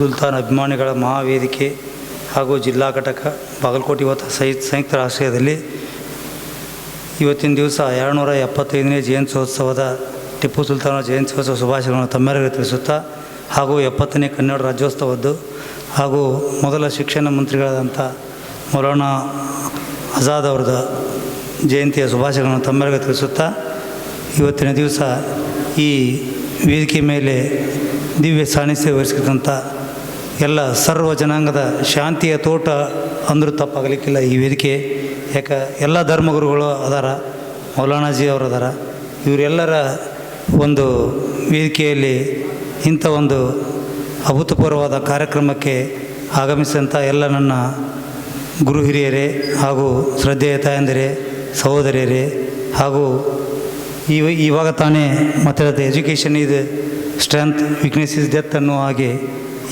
ಸುಲ್ತಾನ್ ಅಭಿಮಾನಿಗಳ ಮಹಾವೇದಿಕೆ ಹಾಗೂ ಜಿಲ್ಲಾ ಘಟಕ ಬಾಗಲಕೋಟೆ ಇವತ್ತು ಸಂಯುಕ್ತ ಆಶ್ರಯದಲ್ಲಿ ಇವತ್ತಿನ ದಿವಸ 275ನೇ ಜಯಂತ್ಯೋತ್ಸವದ ಟಿಪ್ಪು ಸುಲ್ತಾನ ಜಯಂತ್ಯೋತ್ಸವ ಶುಭಾಶಯಗಳನ್ನು ತಮ್ಮೆಲ್ಲರಿಗೂ ತಿಳಿಸುತ್ತಾ ಹಾಗೂ 70ನೇ ಕನ್ನಡ ರಾಜ್ಯೋತ್ಸವದ್ದು ಹಾಗೂ ಮೊದಲ ಶಿಕ್ಷಣ ಮಂತ್ರಿಗಳಾದಂಥ ಮೌಲಾನಾ ಆಜಾದ್ ಅವರದ ಜಯಂತಿಯ ಶುಭಾಶಯಗಳನ್ನು ತಮ್ಮೆಲ್ಲರಿಗೂ ತಿಳಿಸುತ್ತಾ ಇವತ್ತಿನ ದಿವಸ ಈ ವೇದಿಕೆ ಮೇಲೆ ದಿವ್ಯ ಸಾನ್ನಿಧ್ಯ ವಹಿಸಿದಂಥ ಎಲ್ಲ ಸರ್ವ ಜನಾಂಗದ ಶಾಂತಿಯ ತೋಟ ಅಂದರೂ ತಪ್ಪಾಗಲಿಕ್ಕಿಲ್ಲ ಈ ವೇದಿಕೆ. ಯಾಕೆ ಎಲ್ಲ ಧರ್ಮಗುರುಗಳು ಅದಾರ, ಮೌಲಾನಾಜಿ ಅವರು ಅದಾರ. ಇವರೆಲ್ಲರ ಒಂದು ವೇದಿಕೆಯಲ್ಲಿ ಇಂಥ ಒಂದು ಅಭೂತಪೂರ್ವವಾದ ಕಾರ್ಯಕ್ರಮಕ್ಕೆ ಆಗಮಿಸಿದಂಥ ಎಲ್ಲ ನನ್ನ ಗುರು ಹಿರಿಯರೇ ಹಾಗೂ ಶ್ರದ್ಧೆಯ ತಾಯಂದಿರೇ, ಸಹೋದರಿಯರೇ ಹಾಗೂ ಇವಾಗ ತಾನೇ ಮಾತಾಡಿದ ಎಜುಕೇಷನ್ ಇದು ಸ್ಟ್ರೆಂತ್, ವೀಕ್ನೆಸ್ ಇಸ್ ಡೆತ್ ಅನ್ನೋ ಹಾಗೆ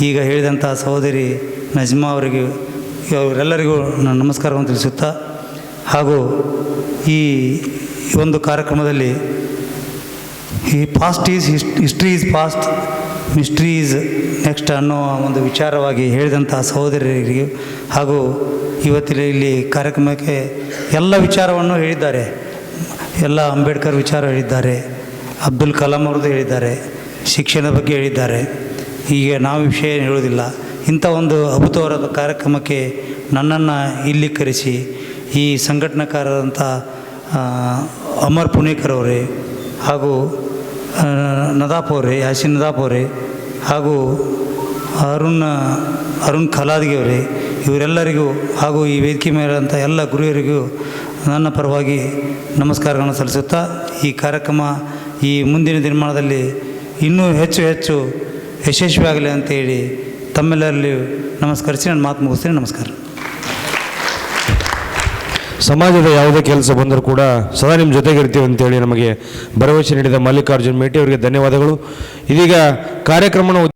ಈಗ ಹೇಳಿದಂಥ ಸಹೋದರಿ ನಜ್ಮಾ ಅವರಿಗೂ ಅವರೆಲ್ಲರಿಗೂ ನಾನು ನಮಸ್ಕಾರವನ್ನು ತಿಳಿಸುತ್ತಾ ಹಾಗೂ ಈ ಒಂದು ಕಾರ್ಯಕ್ರಮದಲ್ಲಿ ಈ past is history is past, mystery is next ಅನ್ನೋ ಒಂದು ವಿಚಾರವಾಗಿ ಹೇಳಿದಂಥ ಸಹೋದರಿಯರಿಗೂ ಹಾಗೂ ಇವತ್ತಿನ ಇಲ್ಲಿ ಕಾರ್ಯಕ್ರಮಕ್ಕೆ ಎಲ್ಲ ವಿಚಾರವನ್ನು ಹೇಳಿದ್ದಾರೆ. ಎಲ್ಲ ಅಂಬೇಡ್ಕರ್ ವಿಚಾರ ಹೇಳಿದ್ದಾರೆ, ಅಬ್ದುಲ್ ಕಲಾಂ ಅವ್ರದ್ದು ಹೇಳಿದ್ದಾರೆ, ಶಿಕ್ಷಣದ ಬಗ್ಗೆ ಹೇಳಿದ್ದಾರೆ. ಈಗ ನಾವು ವಿಷಯ ಹೇಳೋದಿಲ್ಲ. ಇಂಥ ಒಂದು ಅಭೂತವಾದ ಕಾರ್ಯಕ್ರಮಕ್ಕೆ ನನ್ನನ್ನು ಇಲ್ಲಿ ಕರೆಸಿ ಈ ಸಂಘಟನಾಕಾರರಂಥ ಅಮರ್ ಪುಣೇಕರ್ ಅವರೇ ಹಾಗೂ ನದಾಪ್ ಅವರೇ, ಯಾಸಿನ್ ನದಾಪ್ ಅವರೇ ಹಾಗೂ ಅರುಣ್ ಖಲಾದ್ಗಿ ಅವರೇ, ಇವರೆಲ್ಲರಿಗೂ ಹಾಗೂ ಈ ವೇದಿಕೆ ಮೇಲಂಥ ಎಲ್ಲ ಗುರುವರಿಗೂ ನನ್ನ ಪರವಾಗಿ ನಮಸ್ಕಾರಗಳನ್ನು ಸಲ್ಲಿಸುತ್ತಾ ಈ ಕಾರ್ಯಕ್ರಮ ಈ ಮುಂದಿನ ದಿನಮಾನದಲ್ಲಿ ಇನ್ನೂ ಹೆಚ್ಚು ಯಶಸ್ವಿಯಾಗಲಿ ಅಂತೇಳಿ ತಮ್ಮೆಲ್ಲರಲ್ಲಿ ನಮಸ್ಕರಿಸಿ ನನ್ನ ಮಾತು ಮುಗಿಸ್ತೀನಿ. ನಮಸ್ಕಾರ. ಸಮಾಜದ ಯಾವುದೇ ಕೆಲಸ ಬಂದರೂ ಕೂಡ ಸದಾ ನಿಮ್ಮ ಜೊತೆಗಿರ್ತೀವಿ ಅಂತೇಳಿ ನಮಗೆ ಭರವಸೆ ನೀಡಿದ ಮಲ್ಲಿಕಾರ್ಜುನ್ ಮೇಟಿ ಅವರಿಗೆ ಧನ್ಯವಾದಗಳು. ಇದೀಗ ಕಾರ್ಯಕ್ರಮನ